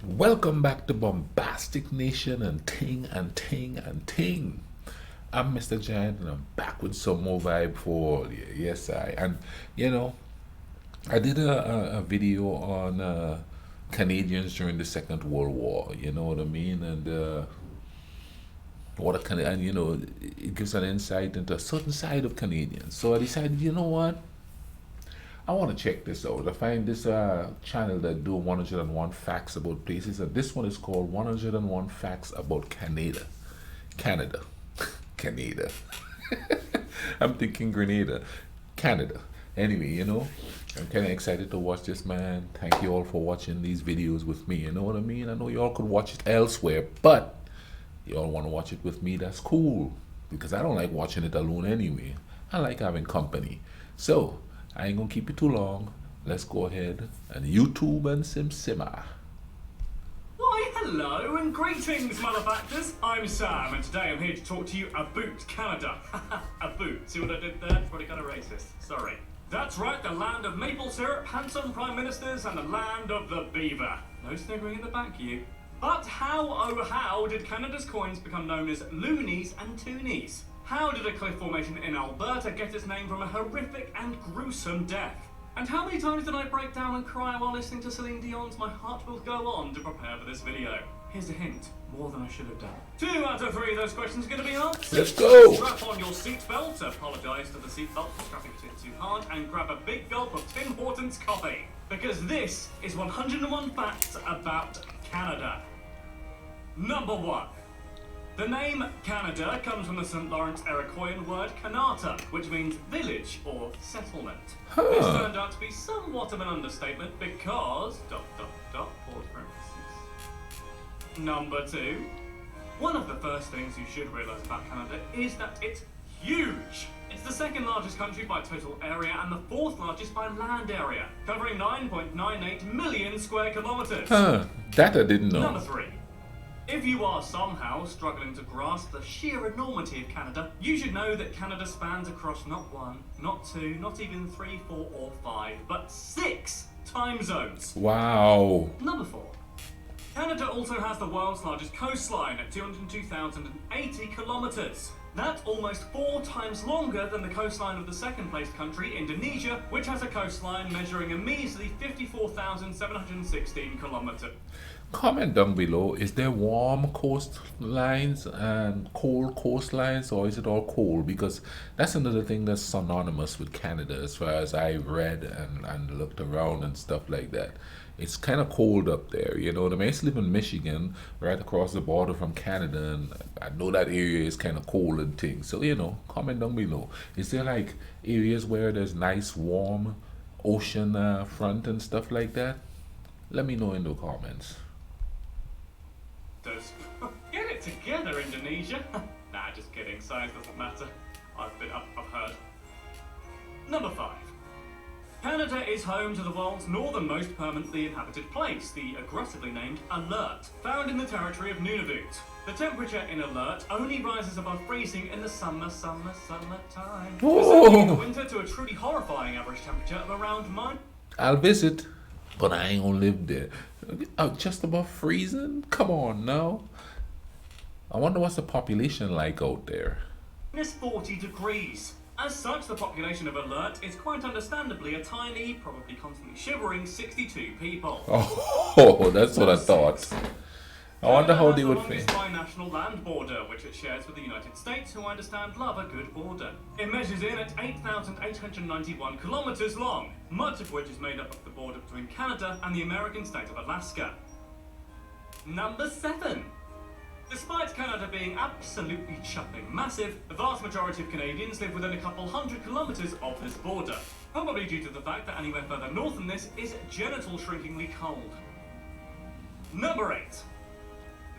Welcome back to Bombastic Nation and Ting and Ting and Ting. I'm Mr. Giant and I'm back with some more vibe for all you. Yes, I. And you know, I did a video on Canadians during the Second World War. You know what I mean? And what a and it gives an insight into a certain side of Canadians. So I decided, you know what? I want to check this out. I find this channel that do 101 facts about places, and this one is called 101 facts about Canada. Canada. Canada. I'm thinking Grenada. Canada. Anyway, I'm kind of excited to watch this, man. Thank you all for watching these videos with me. You know what I mean? I know you all could watch it elsewhere, but you all want to watch it with me. That's cool. Because I don't like watching it alone anyway. I like having company. So, I ain't gonna keep it too long. Let's go ahead and YouTube and simmer. Why, hello and greetings, malefactors. I'm Sam, and today I'm here to talk to you about Canada. About. See what I did there? It's probably kind of racist. Sorry. That's right, the land of maple syrup, handsome prime ministers, and the land of the beaver. No sniggering in the back, you. But how, oh how, did Canada's coins become known as loonies and toonies? How did a cliff formation in Alberta get its name from a horrific and gruesome death? And how many times did I break down and cry while listening to Celine Dion's My Heart Will Go On to prepare for this video? Here's a hint, more than I should have done. 2 out of 3 of those questions are going to be answered. Let's go! Strap on your seatbelt, apologise to the seatbelt for strapping it in too hard, and grab a big gulp of Tim Hortons coffee. Because this is 101 facts about Canada. Number 1. The name Canada comes from the St. Lawrence Iroquoian word Kanata, which means village or settlement. This turned out to be somewhat of an understatement because... pause parentheses. Number 2. One of the first things you should realise about Canada is that it's huge. It's the second largest country by total area and the 4th largest by land area, covering 9.98 million square kilometres. That I didn't know. Number 3. If you are somehow struggling to grasp the sheer enormity of Canada, you should know that Canada spans across not 1, not 2, not even 3, 4 or 5, but 6 time zones. Wow. Number 4. Canada also has the world's largest coastline at 202,080 kilometres. That's almost 4 times longer than the coastline of the second-placed country, Indonesia, which has a coastline measuring a measly 54,716 kilometres. Comment down below, is there warm coastlines and cold coastlines, or is it all cold? Because that's another thing that's synonymous with Canada as far as I've read and looked around and stuff like that. It's kind of cold up there, you know. I mean, I used to live in Michigan, right across the border from Canada, and I know that area is kind of cold and things. So, comment down below. Is there like areas where there's nice warm ocean front and stuff like that? Let me know in the comments. Get it together, Indonesia. Nah, just kidding. Size doesn't matter. I've heard. Number 5. Canada is home to the world's northernmost permanently inhabited place, the aggressively named Alert, found in the territory of Nunavut. The temperature in Alert only rises above freezing in the summertime. Descending in the winter to a truly horrifying average temperature of around I'll visit, but I ain't gonna live there. Just above freezing? Come on now. I wonder what's the population like out there. minus 40 degrees. As such, the population of Alert is quite understandably a tiny, probably constantly shivering 62 people. Oh, that's what I thought. I wonder how they would feel. Canada has the longest bi-national land border, which it shares with the United States, who I understand love a good border. It measures in at 8,891 kilometres long, much of which is made up of the border between Canada and the American state of Alaska. Number 7. Despite Canada being absolutely chuffing massive, the vast majority of Canadians live within a couple hundred kilometres of this border, probably due to the fact that anywhere further north than this is genital shrinkingly cold. Number 8.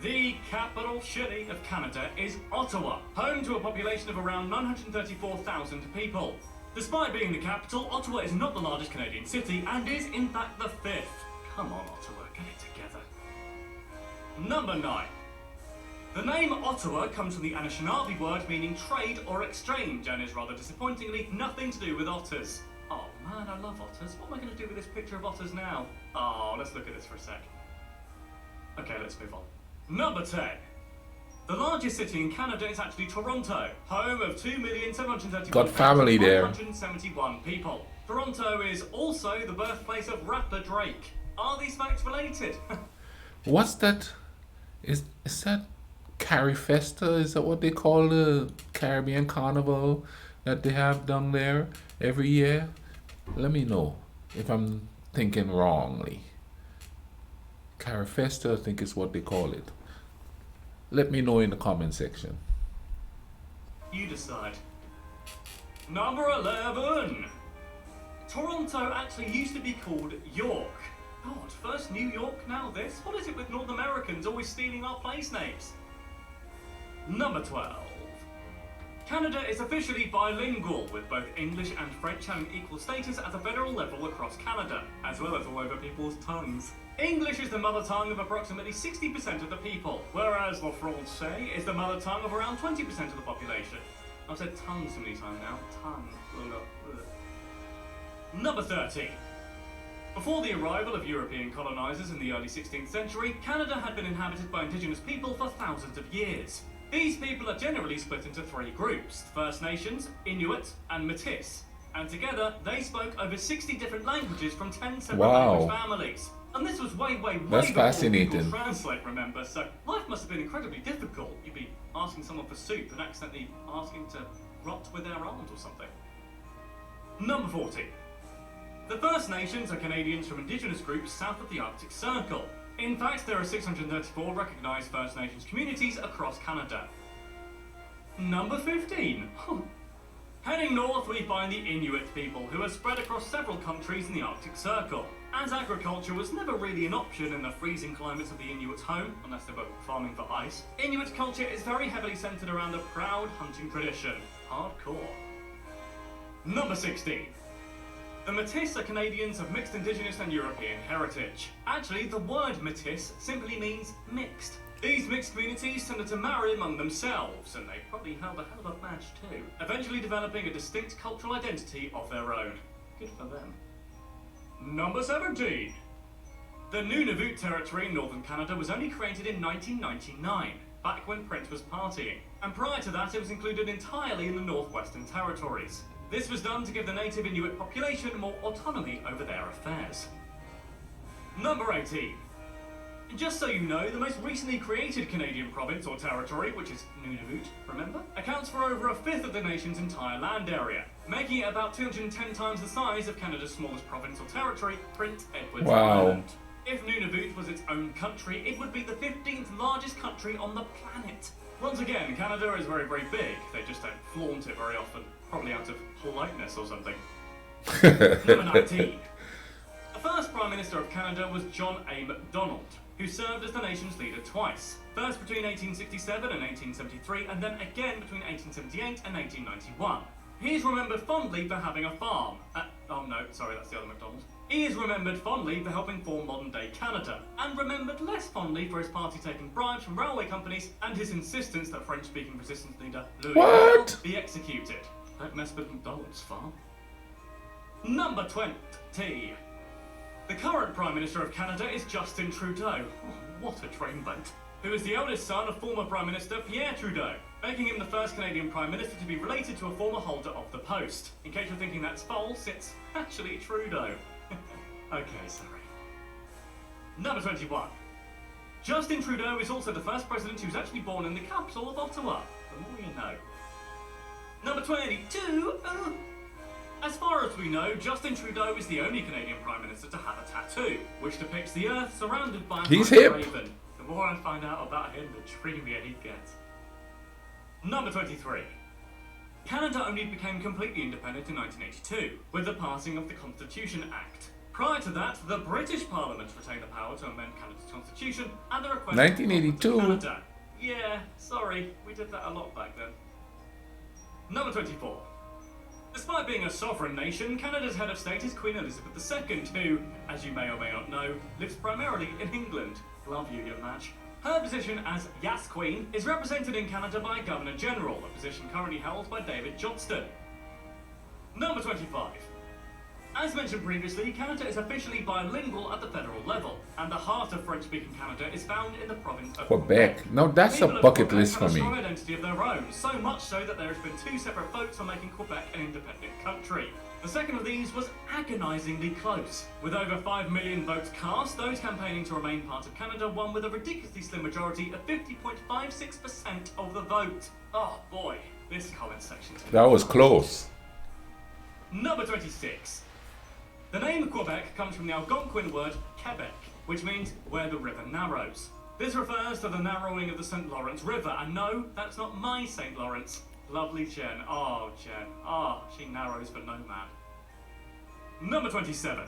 The capital city of Canada is Ottawa, home to a population of around 934,000 people. Despite being the capital, Ottawa is not the largest Canadian city and is in fact the 5th. Come on, Ottawa, get it together. Number 9. The name Ottawa comes from the Anishinaabe word meaning trade or exchange and is rather disappointingly nothing to do with otters. Oh man, I love otters. What am I going to do with this picture of otters now? Oh, let's look at this for a sec. Okay, let's move on. Number 10. The largest city in Canada is actually Toronto, home of 2,731,171 people. Toronto is also the birthplace of rapper Drake. Are these facts related? What's that? Is that Carifesta? Is that what they call the Caribbean Carnival that they have down there every year? Let me know if I'm thinking wrongly. Carifesta, I think is what they call it. Let me know in the comment section. You decide. Number 11. Toronto actually used to be called York. God, first New York, now this. What is it with North Americans always stealing our place names? Number 12. Canada is officially bilingual, with both English and French having equal status at the federal level across Canada, as well as all over people's tongues. English is the mother tongue of approximately 60% of the people, whereas le français is the mother tongue of around 20% of the population. I've said tongue so many times now. Tongue. Number 13. Before the arrival of European colonisers in the early 16th century, Canada had been inhabited by Indigenous people for thousands of years. These people are generally split into three groups: First Nations, Inuit, and Métis. And together, they spoke over 60 different languages from 10 separate language families. And this was way That's before fascinating. Google Translate, remember? So life must have been incredibly difficult. You'd be asking someone for soup and accidentally asking to rot with their aunt or something. Number 14. The First Nations are Canadians from Indigenous groups south of the Arctic Circle. In fact, there are 634 recognised First Nations communities across Canada. Number 15. Heading north, we find the Inuit people, who are spread across several countries in the Arctic Circle. As agriculture was never really an option in the freezing climates of the Inuits' home, unless they were farming for ice, Inuit culture is very heavily centred around a proud hunting tradition. Hardcore. Number 16. The Métis are Canadians of mixed Indigenous and European heritage. Actually, the word Métis simply means mixed. These mixed communities tended to marry among themselves, and they probably held a hell of a match too, eventually developing a distinct cultural identity of their own. Good for them. Number 17. The Nunavut Territory in northern Canada was only created in 1999, back when Prince was partying, and prior to that it was included entirely in the Northwestern Territories. This was done to give the native Inuit population more autonomy over their affairs. Number 18. Just so you know, the most recently created Canadian province or territory, which is Nunavut, remember, accounts for over a fifth of the nation's entire land area, making it about 210 times the size of Canada's smallest province or territory, Prince Edward Island. If Nunavut was its own country, it would be the 15th largest country on the planet. Once again, Canada is very, very big. They just don't flaunt it very often. Probably out of politeness or something. Number 19. The first Prime Minister of Canada was John A. Macdonald, who served as the nation's leader twice. First between 1867 and 1873, and then again between 1878 and 1891. He is remembered fondly for having a farm. Oh no, sorry, that's the other Macdonald. He is remembered fondly for helping form modern-day Canada, and remembered less fondly for his party taking bribes from railway companies and his insistence that French-speaking resistance leader Louis Bell be executed. Don't mess with Macdonald's farm. Number 20. The current Prime Minister of Canada is Justin Trudeau. Oh, what a train boat. Who is the eldest son of former Prime Minister Pierre Trudeau, making him the first Canadian Prime Minister to be related to a former holder of the post. In case you're thinking that's false, it's actually Trudeau. Okay, sorry. Number 21. Justin Trudeau is also the first president who's actually born in the capital of Ottawa. The more you know. Number 22. As far as we know, Justin Trudeau is the only Canadian Prime Minister to have a tattoo, which depicts the Earth surrounded by a raven. The more I find out about him, the dreamier he gets. Number 23. Canada only became completely independent in 1982, with the passing of the Constitution Act. Prior to that, the British Parliament retained the power to amend Canada's constitution at the request 1982. Of Canada. Yeah, sorry, we did that a lot back then. Number 24. Despite being a sovereign nation, Canada's head of state is Queen Elizabeth II, who, as you may or may not know, lives primarily in England. Love you, your match. Her position as Yas Queen is represented in Canada by a Governor-General, a position currently held by David Johnston. Number 25. As mentioned previously, Canada is officially bilingual at the federal level, and the heart of French-speaking Canada is found in the province of Quebec. Now that's People a of bucket Quebec list have for a me. strong identity of their own, so much so that there has been 2 separate votes on making Quebec an independent country. The second of these was agonisingly close. With over 5 million votes cast, those campaigning to remain part of Canada won with a ridiculously slim majority of 50.56% of the vote. Oh boy, this comment section. That was close. Number 26. The name Quebec comes from the Algonquin word Quebec, which means where the river narrows. This refers to the narrowing of the St. Lawrence River, and no, that's not my St. Lawrence. Lovely Jen. Oh, Jen. Oh, she narrows for no man. Number 27.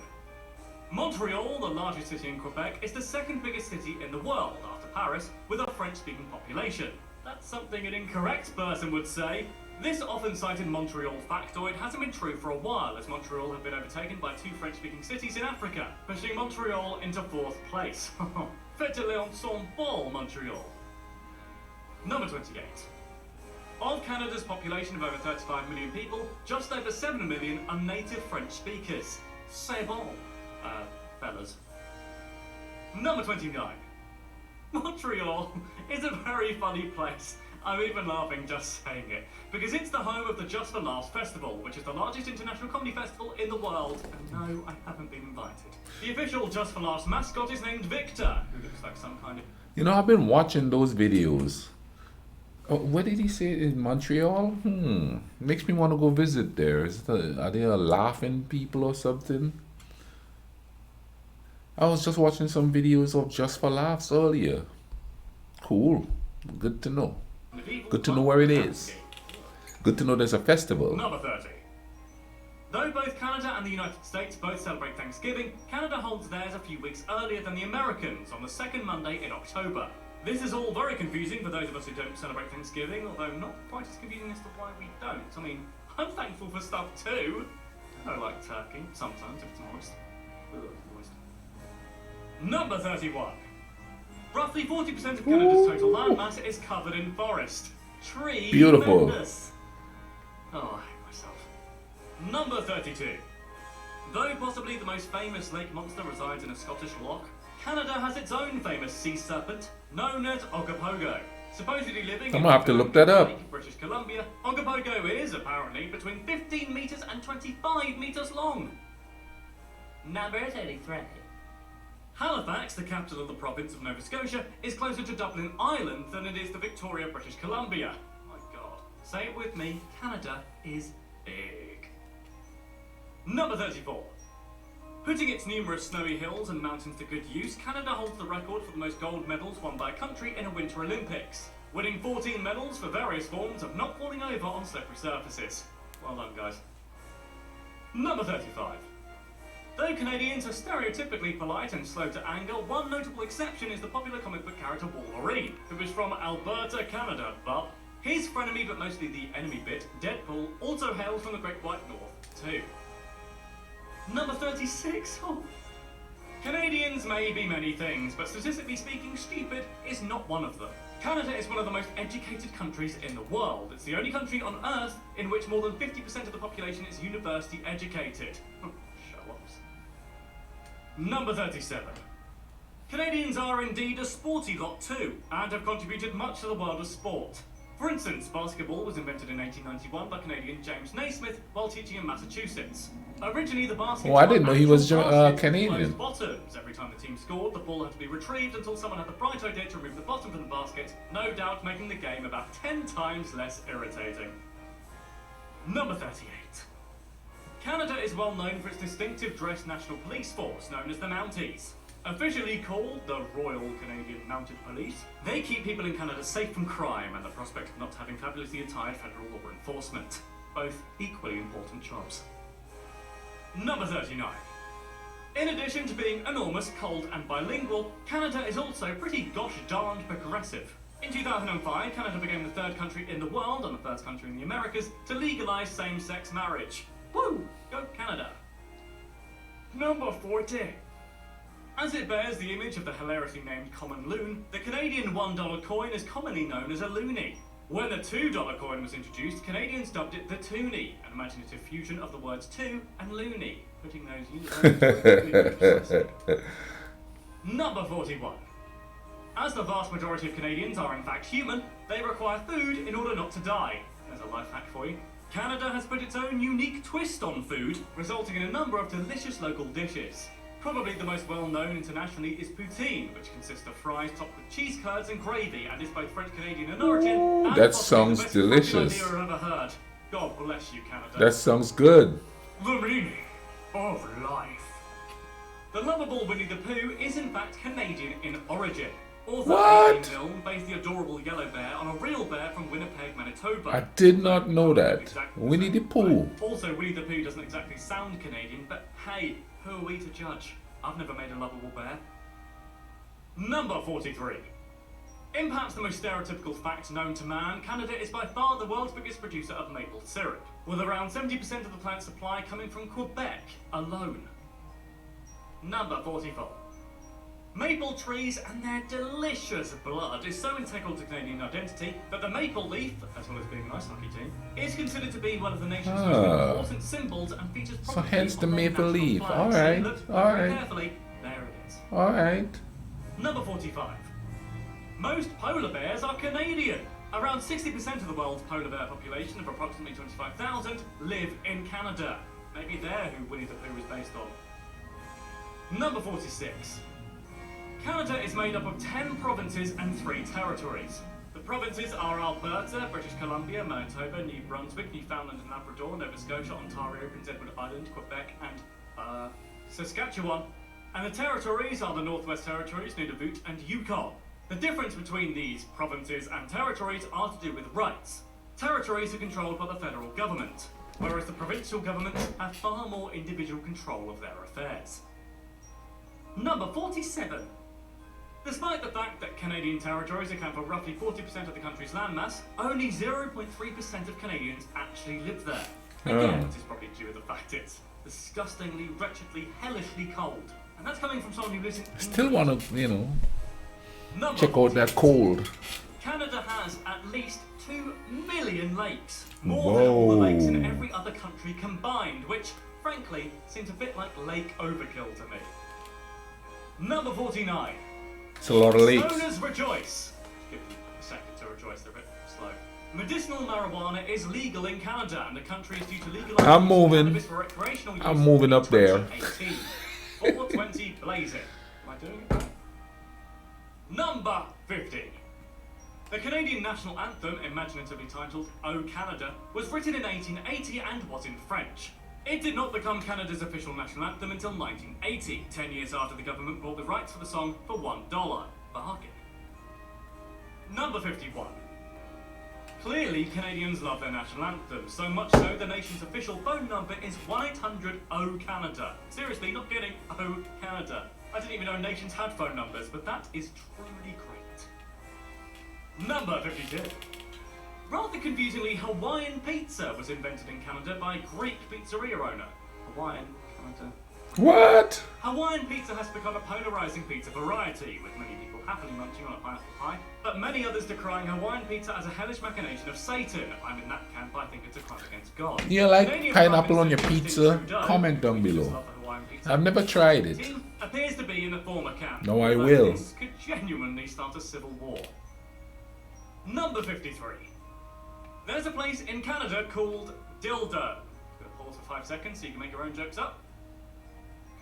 Montreal, the largest city in Quebec, is the second biggest city in the world after Paris, with a French-speaking population. That's something an incorrect person would say. This often cited Montreal factoid hasn't been true for a while, as Montreal had been overtaken by 2 French-speaking cities in Africa, pushing Montreal into 4th place. Faites-le ensemble, Montreal. Number 28. Of Canada's population of over 35 million people, just over 7 million are native French speakers. C'est bon, fellas. Number 29. Montreal is a very funny place. I'm even laughing just saying it, because it's the home of the Just for Laughs Festival, which is the largest international comedy festival in the world. And no, I haven't been invited. The official Just for Laughs mascot is named Victor, who looks like some kind of... You know, I've been watching those videos. Oh, what did he say in Montreal? Makes me want to go visit there. Are they laughing people or something? I was just watching some videos of Just for Laughs earlier. Cool. Good to know. Good to know where it is. Good to know there's a festival. Number 30. Though both Canada and the United States both celebrate Thanksgiving, Canada holds theirs a few weeks earlier than the Americans on the second Monday in October. This is all very confusing for those of us who don't celebrate Thanksgiving, although not quite as confusing as to why we don't. I mean, I'm thankful for stuff too. I like turkey, sometimes if it's moist. Ugh, moist. Number 31. Roughly 40% of Canada's total landmass is covered in forest. Beautiful. Tremendous. Oh, I hate myself. Number 32. Though possibly the most famous lake monster resides in a Scottish loch, Canada has its own famous sea serpent, known as Ogopogo. Supposedly living I'm gonna have to look that up. British Columbia, Ogopogo is apparently between 15 metres and 25 metres long. Number 33. Halifax, the capital of the province of Nova Scotia, is closer to Dublin Island than it is to Victoria, British Columbia. My God. Say it with me, Canada is big. Number 34. Putting its numerous snowy hills and mountains to good use, Canada holds the record for the most gold medals won by a country in a Winter Olympics, winning 14 medals for various forms of not falling over on slippery surfaces. Well done, guys. Number 35. Though Canadians are stereotypically polite and slow to anger, one notable exception is the popular comic book character Wolverine, who is from Alberta, Canada, but his frenemy but mostly the enemy bit, Deadpool, also hails from the Great White North, too. Number 36. Oh. Canadians may be many things, but statistically speaking, stupid is not one of them. Canada is one of the most educated countries in the world. It's the only country on Earth in which more than 50% of the population is university educated. Show-offs. Number 37. Canadians are indeed a sporty lot too, and have contributed much to the world of sport. For instance, basketball was invented in 1891 by Canadian James Naismith while teaching in Massachusetts. Originally, the basket. Oh, I didn't know he was Canadian. Bottoms. Every time the team scored, the ball had to be retrieved until someone had the bright idea to remove the bottom from the basket, no doubt making the game about 10 times less irritating. Number 38. Canada is well known for its distinctive dress national police force, known as the Mounties. Officially called the Royal Canadian Mounted Police, they keep people in Canada safe from crime and the prospect of not having fabulously attired federal law enforcement. Both equally important jobs. Number 39. In addition to being enormous, cold and bilingual, Canada is also pretty gosh darned progressive. In 2005, Canada became the third country in the world, and the first country in the Americas, to legalise same-sex marriage. Woo! Go Canada! Number 40. As it bears the image of the hilariously named common loon, the Canadian $1 coin is commonly known as a loonie. When the $2 coin was introduced, Canadians dubbed it the toonie, an imaginative fusion of the words two and loony. putting those universities. Number 41. As the vast majority of Canadians are in fact human, they require food in order not to die. There's a life hack for you. Canada has put its own unique twist on food, resulting in a number of delicious local dishes. Probably the most well-known internationally is Poutine, which consists of fries topped with cheese curds and gravy, and is both French-Canadian in origin and that possibly sounds the best delicious. idea I've ever heard. God bless you, Canada. That sounds good. The meaning of life. The lovable Winnie the Pooh is in fact Canadian in origin. Author What? A.A. Milne based the adorable yellow bear on a real bear from Winnipeg, Manitoba. I did not know that. Winnie the Pooh. Also, Winnie the Pooh doesn't exactly sound Canadian, but hey, who are we to judge? I've never made a lovable bear. Number 43. In perhaps the most stereotypical fact known to man, Canada is by far the world's biggest producer of maple syrup, with around 70% of the plant's supply coming from Quebec alone. Number 44. Maple trees and their delicious blood is so integral to Canadian identity that the maple leaf, as well as being a nice hockey team, is considered to be one of the nation's most important symbols and features So prominently hence the on their maple national leaf. flag. Alright, Look alright. carefully, there it is. Alright. Number 45. Most polar bears are Canadian. Around 60% of the world's polar bear population of approximately 25,000 live in Canada. Maybe they're who Winnie the Pooh is based on. Number 46. Canada is made up of 10 provinces and 3 territories. The provinces are Alberta, British Columbia, Manitoba, New Brunswick, Newfoundland and Labrador, Nova Scotia, Ontario, Prince Edward Island, Quebec, and Saskatchewan. And the territories are the Northwest Territories, Nunavut, and Yukon. The difference between these provinces and territories are to do with rights. Territories are controlled by the federal government, whereas the provincial governments have far more individual control of their affairs. Number 47. Despite the fact that Canadian territories account for roughly 40% of the country's landmass, only 0.3% of Canadians actually live there. Again, this is probably due to the fact it's disgustingly, wretchedly, hellishly cold. And that's coming from someone who lives in Still England. want to, Number check out that cold. Canada has at least 2 million lakes. More than all the lakes in every other country combined, which, frankly, seems a bit like lake overkill to me. Number 49. It's a lot of lakes. Stoners rejoice. Give them a second to rejoice, they're a bit slow. Medicinal marijuana is legal in Canada, and the country is due to legalize I'm moving. cannabis for recreational use I'm moving in up there. 2018. 420 blazing. Am I doing it right? Number 50. The Canadian national anthem, imaginatively titled O Canada, was written in 1880 and was in French. It did not become Canada's official national anthem until 1980, 10 years after the government bought the rights for the song for $1. Bargain. Number 51. Clearly, Canadians love their national anthem, so much so the nation's official phone number is 1-800-O-Canada. Seriously, not kidding, O Canada. I didn't even know nations had phone numbers, but that is truly great. Number 52. Rather confusingly, Hawaiian pizza was invented in Canada by Greek pizzeria owner. Hawaiian, Canada. What? Hawaiian pizza has become a polarizing pizza variety, with many people happily munching on a pineapple pie, but many others decrying Hawaiian pizza as a hellish machination of Satan. I'm in that camp, I think it's a crime against God. You like Canadian pineapple on your Prime Minister pizza? Justin Trudeau, Comment down who just below. love Hawaiian pizza, I've never tried it. appears to be in the former camp. No, I although will. This could genuinely start a civil war. Number 53. There's a place in Canada called Dildo. I'm going to pause for 5 seconds so you can make your own jokes up.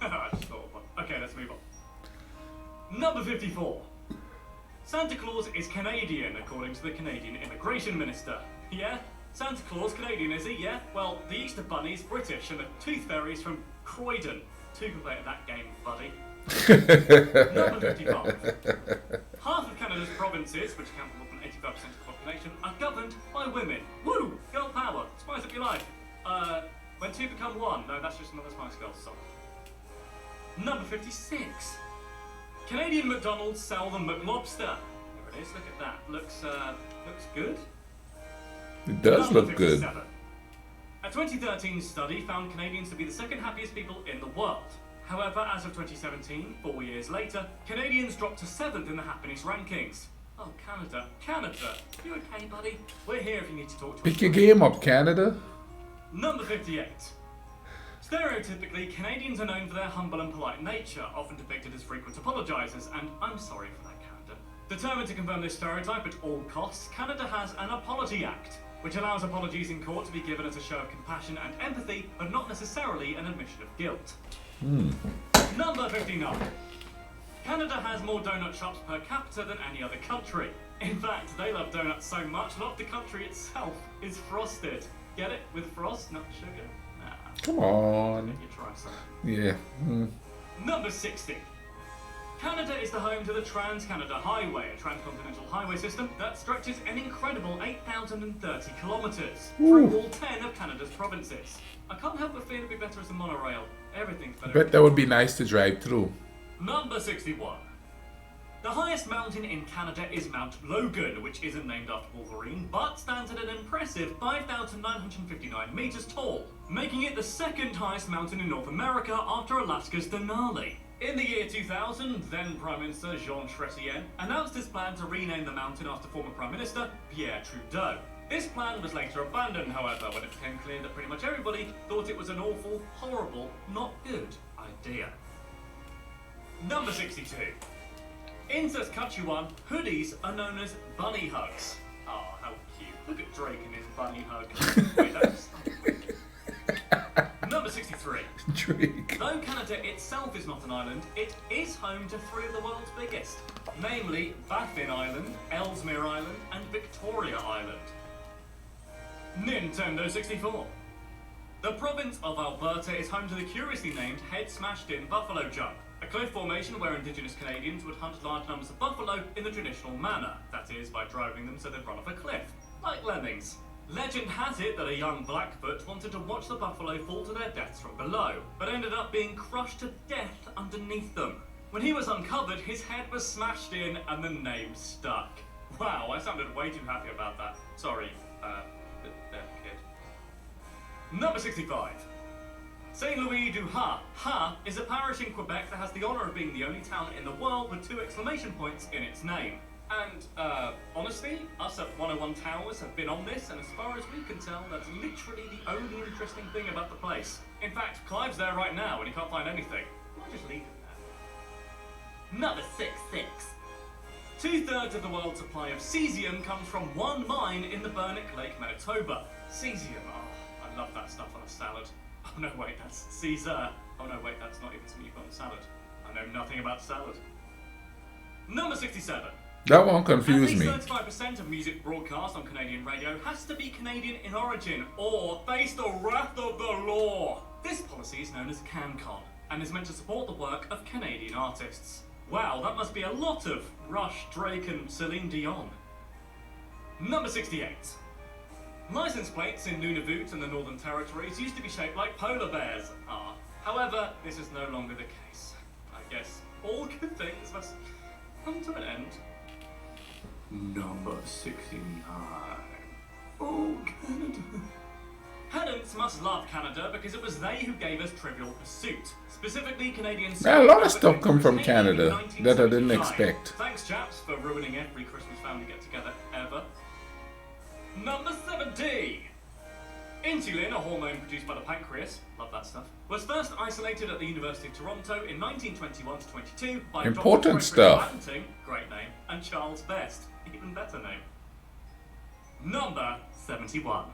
I just thought of one. Okay, let's move on. Number 54. Santa Claus is Canadian, according to the Canadian Immigration Minister. Yeah? Santa Claus Canadian, is he? Yeah? Well, the Easter Bunny is British and the Tooth Fairy's from Croydon. 2 can play at that game, buddy. Number 55. Half of Canada's provinces, which account for more than 85% of the population, are governed by women. Woo! Girl power! Spice up your life. When 2 become 1. No, that's just another Spice Girls song. Number 56. Canadian McDonald's sell the McLobster. There it is, look at that. Looks good. It does Number look good. 57. A 2013 study found Canadians to be the second happiest people in the world. However, as of 2017, 4 years later, Canadians dropped to 7th in the happiness rankings. Oh, Canada. Canada, you okay, buddy? We're here if you need to talk to us. Pick your game up, Canada. Number 58. Stereotypically, Canadians are known for their humble and polite nature, often depicted as frequent apologisers, and I'm sorry for that, Canada. Determined to confirm this stereotype at all costs, Canada has an Apology Act, which allows apologies in court to be given as a show of compassion and empathy, but not necessarily an admission of guilt. Number 59. Canada has more donut shops per capita than any other country. In fact, they love donuts so much, a lot of the country itself is frosted. Get it? With frost, not sugar? Nah. Come on. You try some. Yeah. Number 60. Canada is the home to the Trans-Canada Highway, a transcontinental highway system that stretches an incredible 8,030 kilometres through all 10 of Canada's provinces. I can't help but feel it'd be better as a monorail. Everything's better. Bet that would be nice to drive through. Number 61. The highest mountain in Canada is Mount Logan, which isn't named after Wolverine, but stands at an impressive 5,959 metres tall, making it the second highest mountain in North America after Alaska's Denali. In the year 2000, then Prime Minister Jean Chrétien announced his plan to rename the mountain after former Prime Minister Pierre Trudeau. This plan was later abandoned, however, when it became clear that pretty much everybody thought it was an awful, horrible, not good idea. Number 62. In Saskatchewan, hoodies are known as bunny hugs. Oh, how cute. Look at Drake in his bunny hug. Wait, that's... Number 63. Drake. Though Canada itself is not an island, it is home to three of the world's biggest, namely Baffin Island, Ellesmere Island, and Victoria Island. Nintendo 64. The province of Alberta is home to the curiously named Head-Smashed-In Buffalo Jump, a cliff formation where Indigenous Canadians would hunt large numbers of buffalo in the traditional manner, that is, by driving them so they'd run off a cliff, like lemmings. Legend has it that a young Blackfoot wanted to watch the buffalo fall to their deaths from below, but ended up being crushed to death underneath them. When he was uncovered, his head was smashed in and the name stuck. Wow, I sounded way too happy about that. Sorry, deaf kid. Number 65. Saint Louis du Ha. Ha is a parish in Quebec that has the honour of being the only town in the world with 2 exclamation points in its name. And, honestly, us at 101 Towers have been on this, and as far as we can tell, that's literally the only interesting thing about the place. In fact, Clive's there right now and he can't find anything. We'll just leave him there. Number 66. 2/3 of the world's supply of cesium comes from one mine in the Burnick Lake, Manitoba. Cesium, oh, I love that stuff on a salad. Oh no, wait, that's Caesar. Oh no, wait, that's not even something you put on a salad. I know nothing about salad. Number 67. That won't confuse me. At least 35% of music broadcast on Canadian radio has to be Canadian in origin or face the wrath of the law. This policy is known as CanCon and is meant to support the work of Canadian artists. Wow, that must be a lot of Rush, Drake and Celine Dion. Number 68. License plates in Nunavut and the Northern Territories used to be shaped like polar bears. However, this is no longer the case. I guess all good things must come to an end. Number 69. Oh, Canada. Pedants must love Canada because it was they who gave us Trivial Pursuit. Specifically, Canadian... A lot of stuff come from Canada that I didn't expect. Thanks, chaps, for ruining every Christmas family get-together ever. Number 70. Insulin, a hormone produced by the pancreas, love that stuff, was first isolated at the University of Toronto in 1921 to 22 by Important Dr. stuff. Banting, great name, and Charles Best, even better name. Number 71.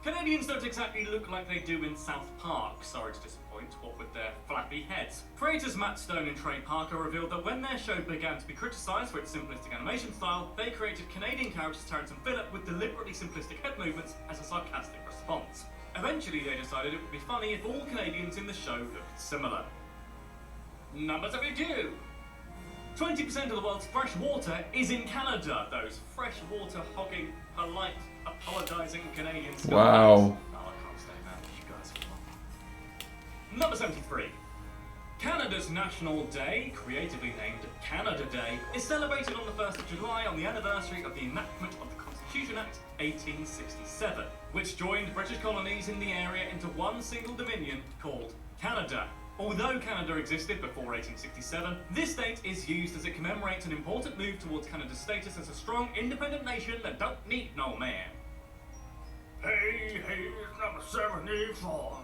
Canadians don't exactly look like they do in South Park, sorry to disappoint, what with their flappy heads. Creators Matt Stone and Trey Parker revealed that when their show began to be criticised for its simplistic animation style, they created Canadian characters Terrence and Phillip with deliberately simplistic head movements as a sarcastic response. Eventually they decided it would be funny if all Canadians in the show looked similar. Number 72. 20% of the world's fresh water is in Canada, those fresh water hogging, polite, apologising Canadians. Wow. No, I can't stay now. You guys are wrong. Number 73. Canada's National Day, creatively named Canada Day, is celebrated on the 1st of July on the anniversary of the enactment of the Constitution Act 1867, which joined British colonies in the area into one single dominion called Canada. Although Canada existed before 1867, this date is used as it commemorates an important move towards Canada's status as a strong, independent nation that don't need no man. Hey, here's number 74.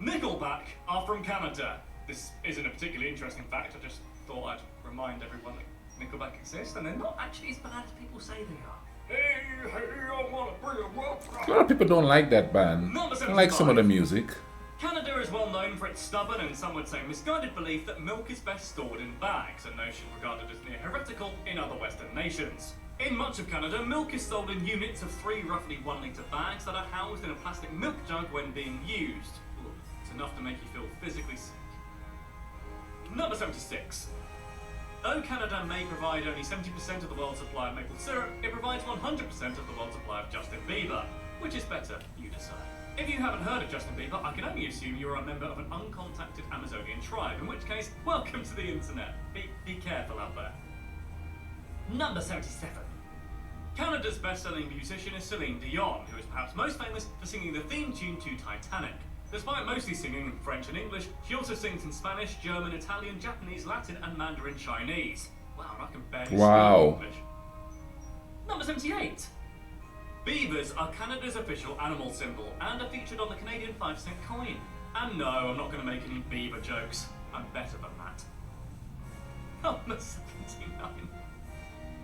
Nickelback are from Canada. This isn't a particularly interesting fact, I just thought I'd remind everyone that Nickelback exist, and they're not actually as bad as people say they are. Hey, I wanna bring a rock. A lot of people don't like that band. Number I like some of the 75. music. Canada is well known for its stubborn and some would say misguided belief that milk is best stored in bags, a notion regarded as near heretical in other Western nations. In much of Canada, milk is sold in units of 3 roughly 1 litre bags that are housed in a plastic milk jug when being used. Ooh, it's enough to make you feel physically sick. Number 76. Though Canada may provide only 70% of the world's supply of maple syrup, it provides 100% of the world's supply of Justin Bieber. Which is better? You decide. If you haven't heard of Justin Bieber, I can only assume you're a member of an uncontacted Amazonian tribe, in which case, welcome to the internet. Be careful out there. Number 77. Canada's best-selling musician is Celine Dion, who is perhaps most famous for singing the theme tune to Titanic. Despite mostly singing in French and English, she also sings in Spanish, German, Italian, Japanese, Latin, and Mandarin Chinese. Wow, I can barely speak English. Number 78. Beavers are Canada's official animal symbol and are featured on the Canadian 5-cent coin. And no, I'm not going to make any beaver jokes. I'm better than that. Number 79.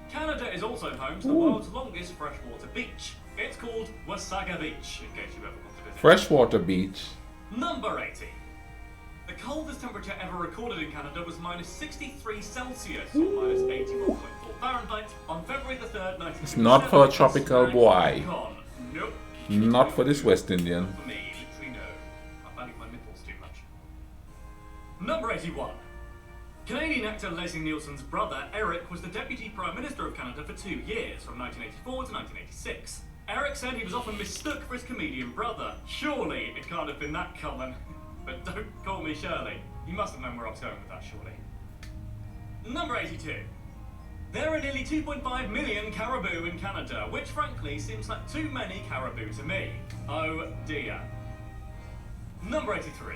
Canada is also home to the world's longest freshwater beach. It's called Wasaga Beach, in case you ever want to visit. Freshwater beach. Number 80. The coldest temperature ever recorded in Canada was minus 63 Celsius, or minus 81.4 Fahrenheit, on February the 3rd, 1957. It's not for a tropical boy. Nope. Not for this West Indian. For me, literally no. I value my nipples too much. Number 81. Canadian actor Leslie Nielsen's brother, Eric, was the Deputy Prime Minister of Canada for 2 years, from 1984 to 1986. Eric said he was often mistook for his comedian brother. Surely it can't have been that common. But don't call me Shirley. You must have known where I was going with that, surely. Number 82. There are nearly 2.5 million caribou in Canada, which frankly seems like too many caribou to me. Oh dear. Number 83.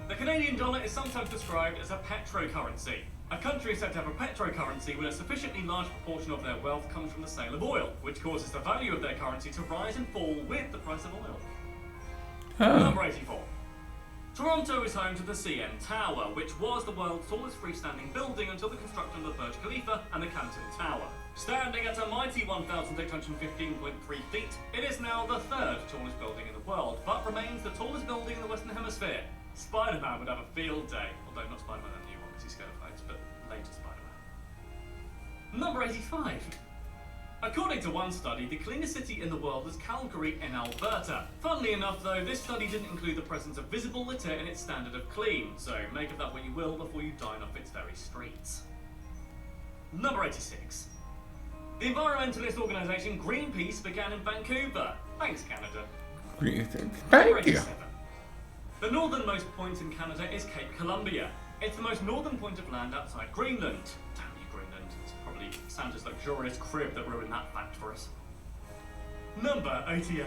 The Canadian dollar is sometimes described as a petrocurrency. A country is said to have a petrocurrency when a sufficiently large proportion of their wealth comes from the sale of oil, which causes the value of their currency to rise and fall with the price of oil. Number 84. Toronto is home to the CN Tower, which was the world's tallest freestanding building until the construction of the Burj Khalifa and the Canton Tower. Standing at a mighty 1,815.3 feet, it is now the 3rd tallest building in the world, but remains the tallest building in the Western Hemisphere. Spider-Man would have a field day, although not Spider-Man the new one because he's scared of heights, but later Spider-Man. Number 85. According to one study, the cleanest city in the world is Calgary in Alberta. Funnily enough though, this study didn't include the presence of visible litter in its standard of clean, so make of that what you will before you dine off its very streets. Number 86. The environmentalist organisation Greenpeace began in Vancouver. Thanks, Canada. Thank you. The northernmost point in Canada is Cape Columbia. It's the most northern point of land outside Greenland. Damn you, Greenland. It's probably Santa's luxurious crib that ruined that fact for us. Number 88.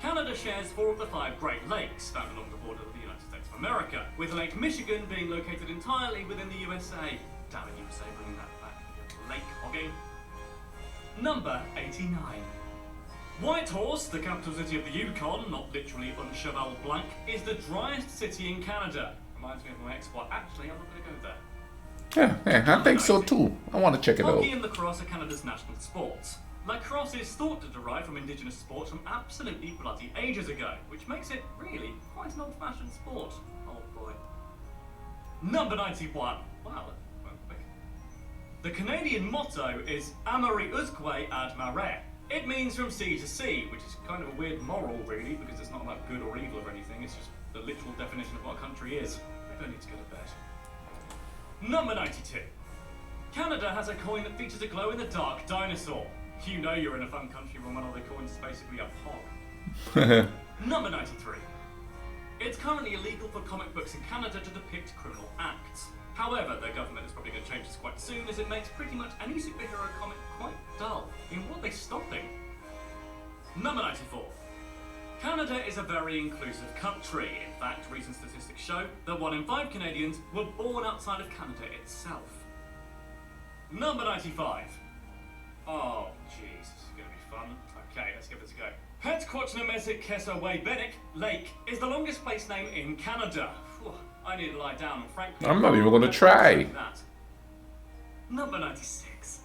Canada shares 4 of the 5 Great Lakes found along the border of the United States of America, with Lake Michigan being located entirely within the USA. Damn it, USA, bringing that back. Lake hogging. Number 89. Whitehorse, the capital city of the Yukon, not literally un-cheval blanc, is the driest city in Canada. Reminds me of my ex-wife. Actually, I'm not going to go there. Yeah, I think so too. I want to check it out. Hockey and lacrosse are Canada's national sports. Lacrosse is thought to derive from indigenous sports from absolutely bloody ages ago, which makes it really quite an old-fashioned sport. Oh boy. Number 91. Wow, that went quick. The Canadian motto is Amari Usque ad mare. It means from sea to sea, which is kind of a weird moral, really, because it's not about good or evil or anything, it's just the literal definition of what a country is. Maybe I need to go to bed. Number 92. Canada has a coin that features a glow-in-the-dark dinosaur. You know you're in a fun country when one of the coins is basically a pog. Number 93. It's currently illegal for comic books in Canada to depict criminal acts. However, the government is probably going to change this quite soon, as it makes pretty much any superhero comic quite dull. In what are they stopping? Number 94. Canada is a very inclusive country. In fact, recent statistics show that 1 in 5 Canadians were born outside of Canada itself. Number 95. Oh, jeez, this is going to be fun. Okay, let's give this a go. Hetquotnamezik-Kesawe-Benik Lake is the longest place name in Canada. Whew, I need to lie down and frankly... I'm not even going to try. That. Number 96.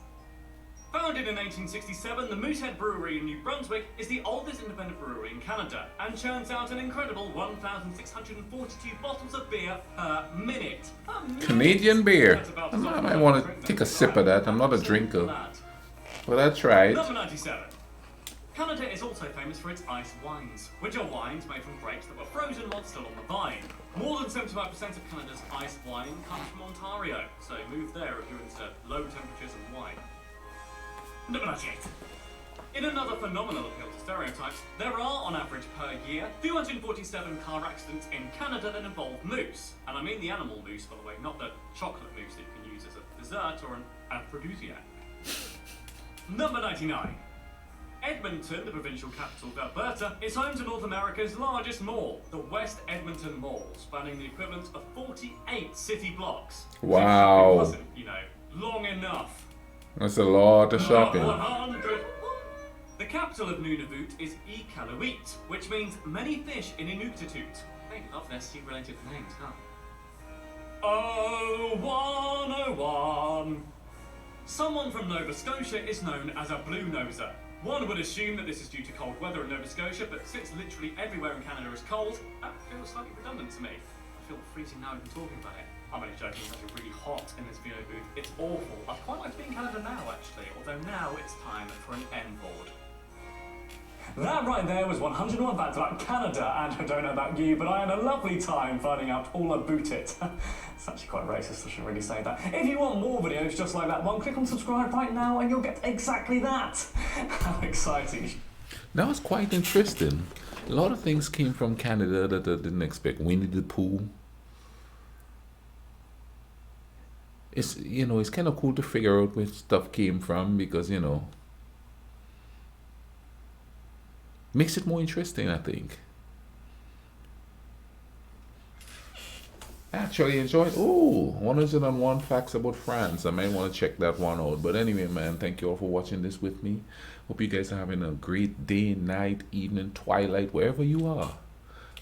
Founded in 1867, the Moosehead Brewery in New Brunswick is the oldest independent brewery in Canada and churns out an incredible 1,642 bottles of beer per minute. Canadian beer. I might want to take a sip of that. I'm not a drinker, but I tried. Number 97. Canada is also famous for its ice wines, which are wines made from grapes that were frozen while still on the vine. More than 75% of Canada's ice wine comes from Ontario, so move there if you're into low temperatures and wine. Number 98. In another phenomenal appeal to stereotypes, there are, on average per year, 247 car accidents in Canada that involve moose. And I mean the animal moose, by the way, not the chocolate moose that you can use as a dessert or an aphrodisiac. Number 99. Edmonton, the provincial capital of Alberta, is home to North America's largest mall, the West Edmonton Mall, spanning the equivalent of 48 city blocks. Wow. It wasn't, long enough. That's a lot of shopping. 100. The capital of Nunavut is Iqaluit, which means many fish in Inuktitut. They love their sea-related names, huh? Oh, 101. Someone from Nova Scotia is known as a blue noser. One would assume that this is due to cold weather in Nova Scotia, but since literally everywhere in Canada is cold, that feels slightly redundant to me. I feel freezing now even talking about it. I'm only joking, it's actually really hot in this VO booth. It's awful. I'd quite like to be in Canada now, actually, although now it's time for an N-board. That right there was 101 facts about Canada, and I don't know about you, but I had a lovely time finding out all about it. It's actually quite racist, I should really say that. If you want more videos just like that one, click on subscribe right now and you'll get exactly that. How exciting. That was quite interesting. A lot of things came from Canada that I didn't expect. Winnie the Pooh. It's, it's kind of cool to figure out where stuff came from because, makes it more interesting, I think. Actually enjoyed 101 facts about France. I might want to check that one out. But anyway, man, thank you all for watching this with me. Hope you guys are having a great day, night, evening, twilight, wherever you are.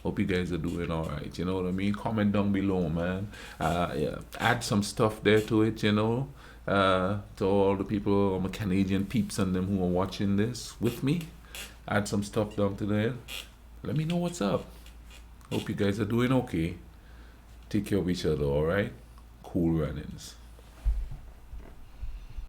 Hope you guys are doing all right. You know what I mean? Comment down below, man. Yeah, add some stuff there to it, to all the people, all my Canadian peeps and them who are watching this with me. Add some stuff down to there. Let me know what's up. Hope you guys are doing okay. Take care of each other, all right? Cool runnings.